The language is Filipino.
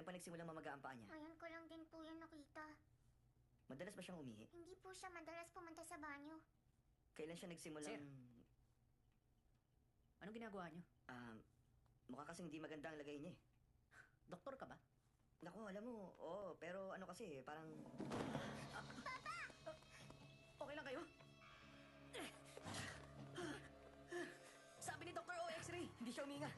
Kailan pa nagsimulang mamaga ang paa niya? Ngayon ko lang din po yan nakita. Madalas ba siyang umihi? Hindi po siya madalas pumunta sa banyo. Kailan siya nagsimulang... Sir. Anong ginagawa niyo? Mukha kasing hindi maganda ang lagay niya eh. Doktor ka ba? Naku, alam mo, oo, pero ano kasi, parang... Okay lang kayo? Sabi ni Dr. O, X-ray. Hindi siya huminga.